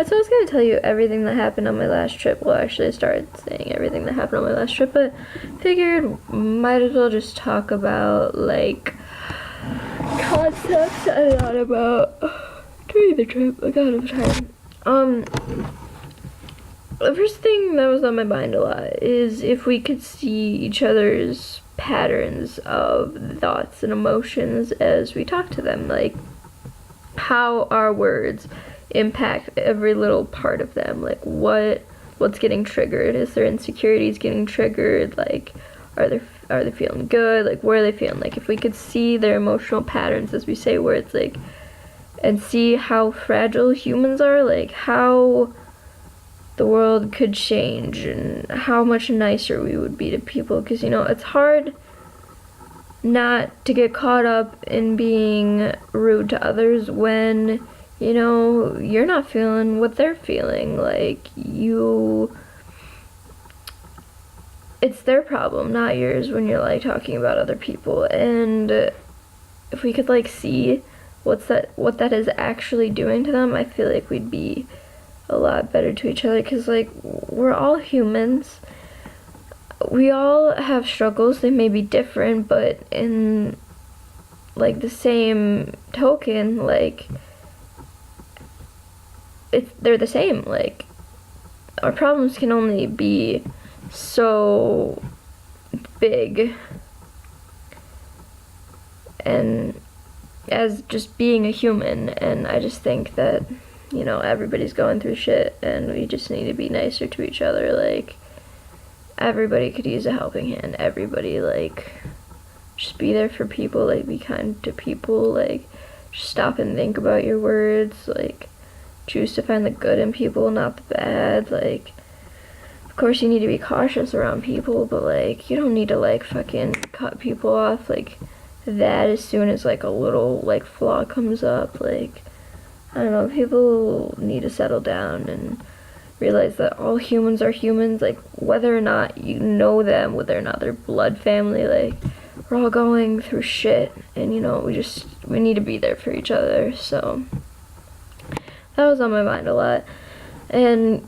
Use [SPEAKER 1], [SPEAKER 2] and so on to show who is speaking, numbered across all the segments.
[SPEAKER 1] So I was gonna tell you everything that happened on my last trip. Well, actually, I started saying everything that happened on my last trip, but figured might as well just talk about like concepts I thought about during the trip. Oh God, I'm tired. The first thing that was on my mind a lot is if we could see each other's patterns of thoughts and emotions as we talk to them, like how our words impact every little part of them, like what's getting triggered. Is their insecurities getting triggered? Like are they feeling good? Like where are they feeling? Like if we could see their emotional patterns, as we say, where it's like, and see how fragile humans are, like how the world could change and how much nicer we would be to people. Because it's hard not to get caught up in being rude to others when you're not feeling what they're feeling. Like it's their problem, not yours, when you're like talking about other people. And if we could like see what that is actually doing to them, I feel like we'd be a lot better to each other. Because like we're all humans, we all have struggles. They may be different, but in like the same token, like they're the same. Like our problems can only be so big, and as just being a human. And I just think that everybody's going through shit, and we just need to be nicer to each other. Like everybody could use a helping hand. Everybody, like, just be there for people. Like be kind to people. Like just stop and think about your words. Like choose to find the good in people, not the bad. Like of course you need to be cautious around people, but like you don't need to like fucking cut people off like that as soon as like a little like flaw comes up. Like I don't know, people need to settle down and realize that all humans are humans, like whether or not you know them, whether or not they're blood family. Like we're all going through shit, and we need to be there for each other. So that was on my mind a lot. And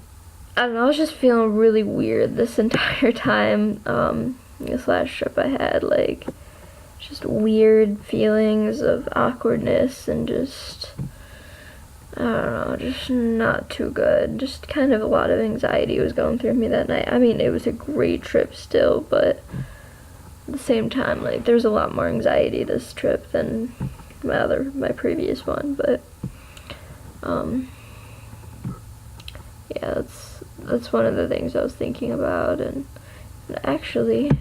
[SPEAKER 1] I don't know, I was just feeling really weird this entire time. This last trip I had, like, just weird feelings of awkwardness and just, I don't know, just not too good. Just kind of a lot of anxiety was going through me that night. I mean, it was a great trip still, but at the same time, like, there's a lot more anxiety this trip than my previous one. But yeah, that's one of the things I was thinking about. And actually,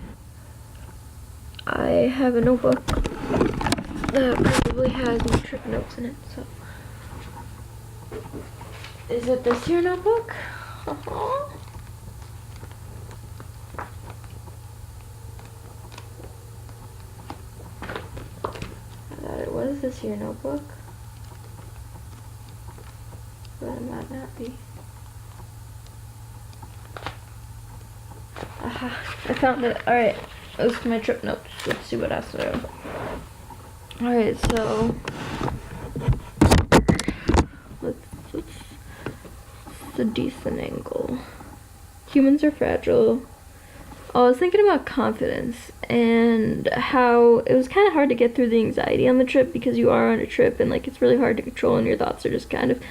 [SPEAKER 1] I have a notebook that probably has my trip notes in it. So is it this here notebook? I thought it was this here notebook, but it might not be. Aha, I found it. Alright, those are my trip notes. Let's see what else I have. Alright, so let's a decent angle. Humans are fragile. I was thinking about confidence and how it was kind of hard to get through the anxiety on the trip, because you are on a trip and like it's really hard to control, and your thoughts are just kind of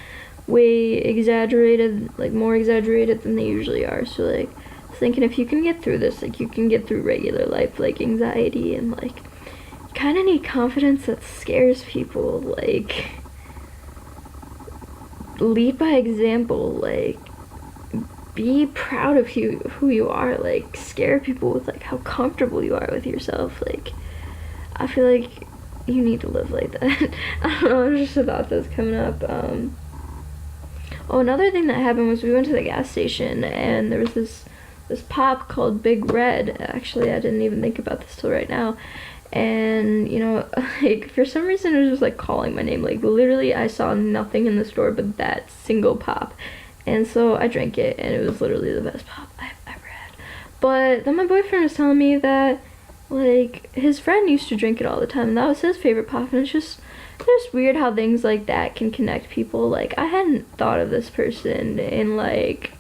[SPEAKER 1] way exaggerated, like more exaggerated than they usually are. So like I was thinking, if you can get through this, like you can get through regular life, like anxiety, and like you kind of need confidence that scares people. Like lead by example, like be proud of who you are, like scare people with like how comfortable you are with yourself. Like I feel like you need to live like that. I don't know, it was just a thought that was coming up. Oh, another thing that happened was we went to the gas station and there was this pop called Big Red. Actually, I didn't even think about this till right now. And like for some reason it was just like calling my name. Like literally I saw nothing in the store but that single pop, and so I drank it, and it was literally the best pop I've ever had. But then my boyfriend was telling me that like his friend used to drink it all the time, and that was his favorite pop, and It's weird how things like that can connect people. Like, I hadn't thought of this person in, like,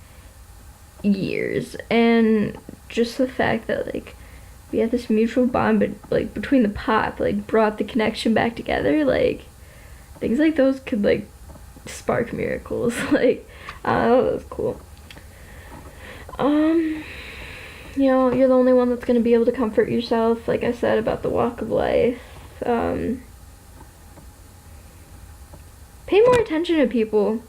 [SPEAKER 1] years. And just the fact that, like, we had this mutual bond, but, like, between the pop, like, brought the connection back together. Like, things like those could, like, spark miracles. Like, I don't know, that was cool. You know, you're the only one that's going to be able to comfort yourself, like I said about the walk of life. Pay more attention to people.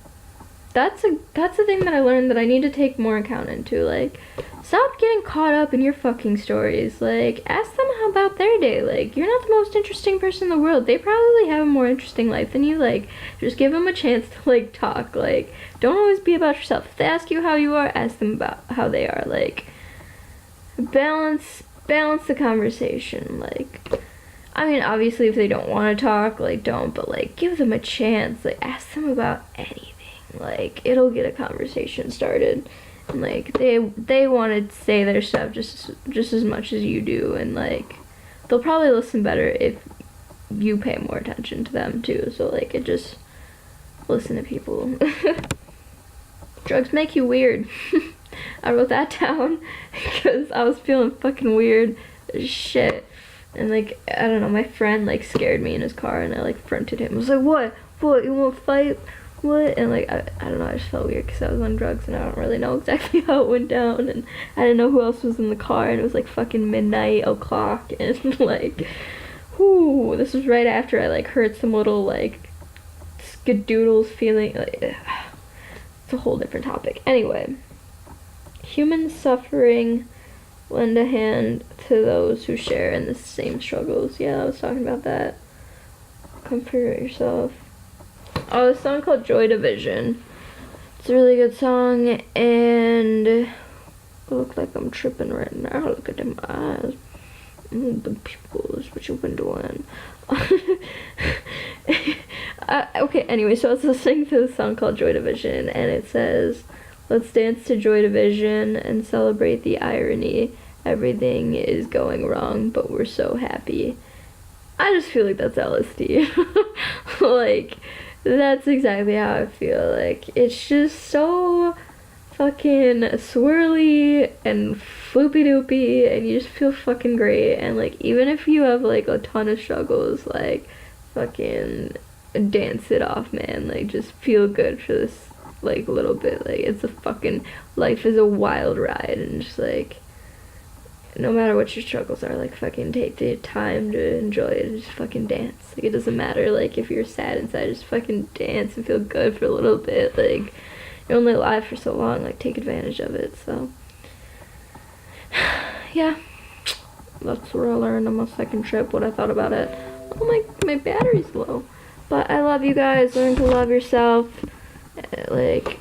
[SPEAKER 1] That's a thing that I learned that I need to take more account into. Like, stop getting caught up in your fucking stories. Like, ask them how about their day. Like, you're not the most interesting person in the world. They probably have a more interesting life than you. Like, just give them a chance to, like, talk. Like, don't always be about yourself. If they ask you how you are, ask them about how they are. Like, balance the conversation. Like, I mean, obviously if they don't want to talk, like, don't, but, like, give them a chance. Like, ask them about anything. Like, it'll get a conversation started. And, like, they want to say their stuff just as much as you do, and, like, they'll probably listen better if you pay more attention to them too. So, like, it just listen to people. Drugs make you weird. I wrote that down because I was feeling fucking weird as shit. And, like, I don't know, my friend, like, scared me in his car, and I, like, fronted him. I was like, what, you want to fight? What? And, like, I don't know, I just felt weird because I was on drugs, and I don't really know exactly how it went down, and I didn't know who else was in the car, and it was, like, fucking midnight o'clock, and, like, whoo, this was right after I, like, heard some little, like, skadoodles feeling, like, it's a whole different topic. Anyway, human suffering, lend a hand to those who share in the same struggles. Yeah, I was talking about that. Comfort yourself. Oh, a song called Joy Division. It's a really good song, and I look like I'm tripping right now. Look at them eyes. The pupils, what you been doing? Okay, anyway, so I was listening to this song called Joy Division, and it says, let's dance to Joy Division and celebrate the irony. Everything is going wrong, but we're so happy. I just feel like that's LSD. Like, that's exactly how I feel. Like, it's just so fucking swirly and floopy doopy, and you just feel fucking great. And, like, even if you have, like, a ton of struggles, like, fucking dance it off, man. Like, just feel good for this, like, little bit. Like, it's a fucking, life is a wild ride, and just, like, no matter what your struggles are, like, fucking take the time to enjoy it, just fucking dance. Like, it doesn't matter, like, if you're sad inside, just fucking dance and feel good for a little bit. Like, you're only alive for so long, like, take advantage of it. So, yeah, that's what I learned on my second trip, what I thought about it. Oh, my battery's low. But I love you guys. Learn to love yourself. Like,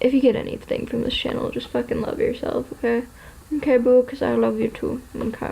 [SPEAKER 1] if you get anything from this channel, just fucking love yourself, okay? Okay, boo, because I love you too. Okay.